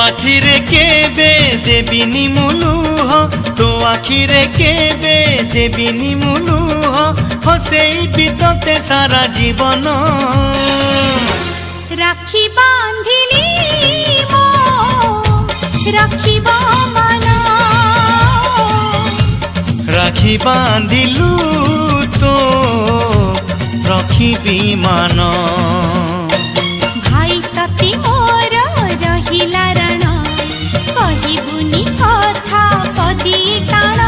आखिरे केबे देबिनी मुलुह तो आखिरे केबे देबिनी मुलुह हसेई बितते सारा जीवन राखी बांधिली मो राखिबा मन राखी बांधिलु तो रखिबी मान भाई तती मोर रहिला रण कहिबुनी कथा पदी टाण